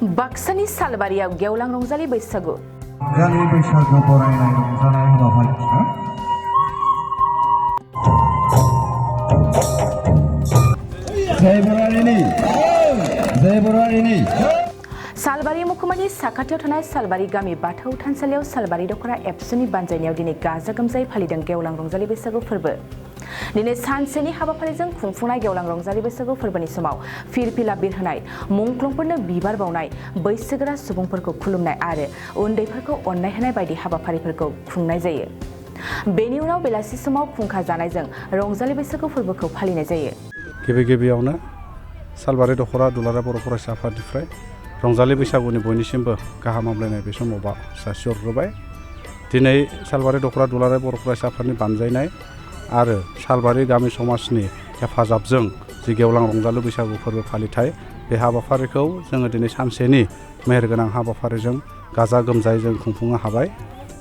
बाक्सानि सालबारियाव गेवलां रंजालि बैसागु रंजालि बैसागु बरायनाय रंजानाय हाबाफारि जय बरायनि सालबारि महकुमानि साखाथियाव थानाय सालबारि गामि बाथौ थानसालियाव सालबारि दख'रा एबसुनि बानजायनायाव दिनै गाजा गोमजायै फालिदों गेवलां रंजालि बैसागु फोरबो। दिनै सानसेनि हाबाफारिजों खुंफुंनाय गेवलां रंजालि बैसागु फोरबोनि समाव फिरफिला बिरहोनाय, मुंख्लंफोरनो बिबार बावनाय, बैसोगोरा सुबुंफोरखौ खुलुमनाय आरो उन्दैफोरखौ अननाय होनाय बायदि हाबाफारिफोरखौ खुंनाय जायो। बेनि उनाव बेलासि समाव खुंखा जानायजों रंजालि बैसागु फोरबोखौ फालिनाय जायो। गिबियावनो सालबारि दख'रा दुलाराय बर' फरायसा आफादनिफ्राय रंजालि बैसागुनि बयनिसिमबो गाहाम हामलायनाय बे समाव जासिहरग्रोबाय। दिनै सालबारि दख'रा दुलाराय बर' फरायसा आफादनि बानजायनाय आरो सालबारि गामि समाजनि हेफाजाबजों जि गेवलां रंजालि बैसागु फोरबो फालिथाय बे हाबाफारिखौ जोङो दिनै सानसेनि मेहेरगोनां हाबाफारिजों गाजा गोमजायै जों खुंफुंनो हाबाय।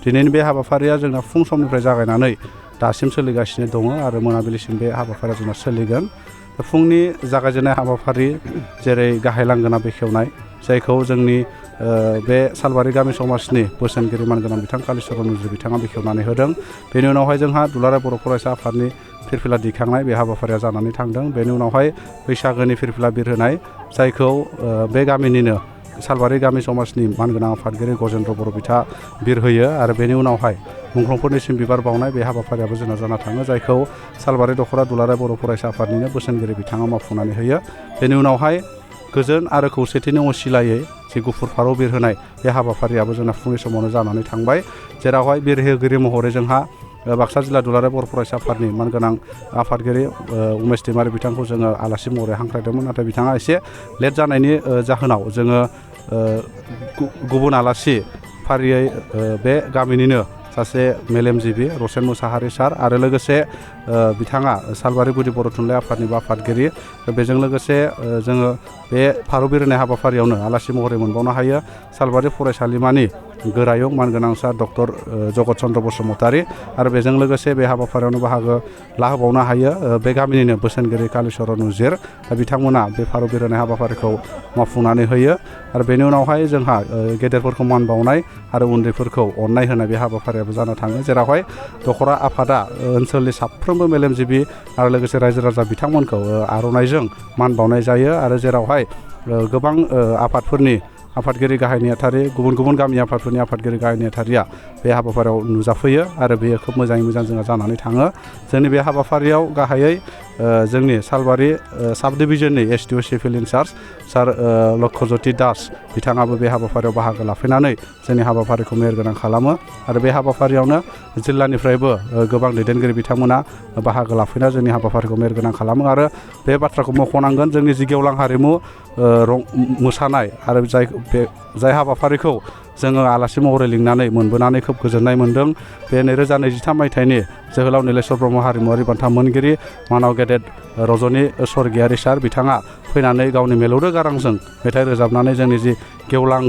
दिनैनि बे हाबाफारिया जोंना फुं समनिफ्राय जागायनानै दासिम सोलिगासिनो दङ आरो मोनाबिलिसिम बे हाबाफारिया जोंना सोलिगोन। फुंनि जागायजेननाय हाबाफारि जेरै गाहाय लांगोना बेखेवनाय, जायखौ जोंनि बे सालबारि गामि समाजनि बोसोनगिरि मानगोनां बिथां कालिचरन मुजुरि बिथाङा बेखेवनानै होदों। बेनि उनावहाय जोंहा दुलाराय बर' फरायसा आफादनि फिरफिला दिखांनाय बे हाबाफारिया जानानै थांदों। बेनि उनावहाय बैसागोनि फिरफिला बिरहोनाय, जायखौ बे गामिनिनो सालबारि गामि समाजनि मानगोनां आफादगिरि गजेन्द्र बर' बिथाङा बिरहोयो आरो बेनि उनावहाय मुंख्लंफोरनिसिम बिबार बावनाय बे हाबाफारियाबो जोंना जाना थाङो, जायखौ सालबारि दख'रा दुलाराय बर' फरायसा आफादनिनो बोसोनगिरि बिथाङा मावफुंनानै होयो। बेनि उनावहाय गोजोन आरो खौसेथिनि असिलायै जि गुफुर फारौ बिरहोनाय बे हाबाफारियाबो जोंना फुंनि समावनो जानानै थांबाय, जेरावहाय बिरहोगिरि महरै जोंहा बाक्सा जिल्ला दुलाराय बर' फरायसा आफादनि मानगोनां आफादगिरि उमेश दैमारि बिथांखौ जोङो आलासि महरै हांख्रायदोंमोन। नाथाय बिथाङा एसे लेट जानायनि जाहोनाव जोङो गुबुन आलासि फारियै बे गामिनिनो सासे मेलेमजिबि रसेन मुसाहारि सार आरो लोगोसे बिथाङा सालबारि गुदि बर' थुनलाइ आफादनिबो आफादगिरि। बेजों लोगोसे जोङो बे फारौ बिरहोनाय हाबाफारियावनो आलासि महरै मोनबावनो हायो सालबारि फरायसालिमानि गोरायुं मानगोनां सार डक्टर जगत चन्द्र बसुमतारी आरो बेजों लोगोसे बे हाबाफारियावनो बाहागो लाहोबावनो हायो बे गामिनिनो बोसोनगिरि कालिचरन मुजुरि। दा बिथांमोना बे फारौ बिरहोनाय हाबाफारिखौ मावफुंनानै होयो आरो बेनि उनावहाय जोंहा गेदेरफोरखौ मान बावनाय आरो उन्दैफोरखौ अननाय होनाय बे हाबाफारियाबो जानो थाङो, जेरावहाय दख'रा आफादा ओनसोलनि साफ्रोमबो मेलेमजिबि आरो लोगोसे रायजो राजा बिथांमोनखौ आर'नाइजों मान बावनाय जायो आरो जेरावहाय गोबां आफादफोरनि आफादगिरि गाहाय नेहाथारि, गुबुन गामि आफादफोरनि आफादगिरि गाहाय नेहाथारिया बे हाबाफारियाव नुजाफैयो आरो बेयो खोब मोजाङै मोजां जोंहा जानानै थाङो। जोंनि बे हाबाफारियाव गाहायै जोंनि सालबारि साब डिभिजननि एसडिअ सिभिल इनचार्ज सार लक्ष्यज्योति दास बिथाङाबो बे हाबाफारियाव बाहागो लाफैनानै जोंनि हाबाफारिखौ मेहेरगोनां खालामो आरो बे हाबाफारियावनो जिल्लानिफ्रायबो गोबां दैदेनगिरि बिथांमोना बाहागो लाफैना जोंनि हाबाफारिखौ मेहेरगोनां खालामो आरो बे बाथ्राखौ मख'नांगोन, जोंनि जि गेवलां हारिमु मोसानाय आरो जाय हाबाफारिखौ जोङो आलासि महरै लिंनानै मोनबोनानै खोब गोजोननाय मोन्दों। बे 2023 मायथाइनि जोहोलाव नीलेश्वर ब्रह्म हारिमुवारि बान्था मोनगिरि मानाव गेदेर रजनि स्वर्गियारि सार बिथाङा फैनानै गावनि मिलौदो गारांजों मेथाइ रोजाबनानै जोंनि जि गेवलां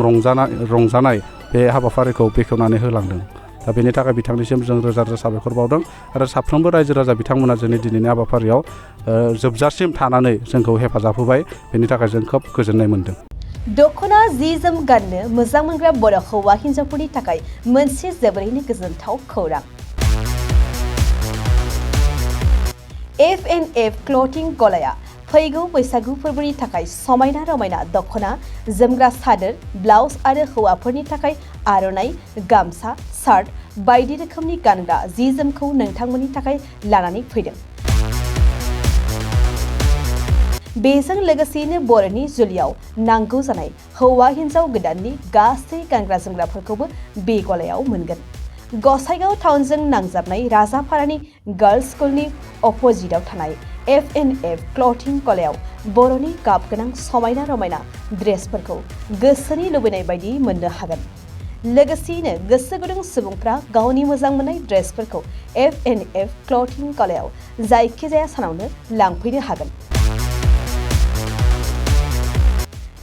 रंजानाय बे हाबाफारिखौ बेखेवनानै होलांदों। दा बेनि थाखाय बिथांनिसिम जों रोजा रोजा साबायखर बावदों आरो साफ्रोमबो रायजो राजा बिथांमोना जोंनि दिनैनि हाबाफारियाव जोबजासिम थानानै जोंखौ हेफाजाब होबाय, बेनि थाखाय जों खोब गोजोननाय मोन्दों। दख'ना जि जोम गाननो मोजां मोनग्रा बर' हौवा हिन्जावफोरनि थाखाय मोनसे जोबोरैनो गोजोनथाव खौरां। F&F क्लथिं गलाया फैगौ बैसागु फोरबोनि थाखाय समायना रमायना दख'ना, जोमग्रा सादोर, ब्लाउस आरो हौवाफोरनि थाखाय आर'नाइ, गामसा, सार्ट बायदि रोखोमनि गानग्रा जि जोमखौ नोंथांमोननि थाखाय लानानै फैदों। बेजों लोगोसेनो बर'नि जुलियाव नांगौ जानाय हौवा हिन्जाव गोदाननि गासै गानग्रा जोमग्राफोरखौबो बे गलायाव मोनगोन। गसाइगाव टाउनजों नांजाबनाय राजापारानि गार्लस स्कुलनि अपोजिटआव थानाय F&F क्लथिं गलायाव बर'नि गाब गोनां समायना रमायना ड्रेसफोरखौ गोसोनि लुबैनाय बायदि मोननो हागोन। लोगोसेयैनो गोसो गुदुं सुबुंफ्रा गावनि मोजां मोननाय ड्रेसफोरखौ F&F क्लथिं गलायाव जायखिजाया सानावनो लांफैनो हागोन।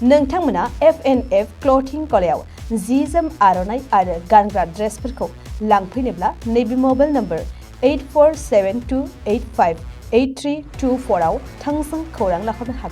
नोंथांमोना F&F क्लथिं गलायाव जि जोम, आर'नाइ आरो गानग्रा ड्रेसफोरखौ लांफैनोब्ला नैबे मबाइल नम्बर 8472858324 आव थोंजों खौरां लाहरनो हागोन।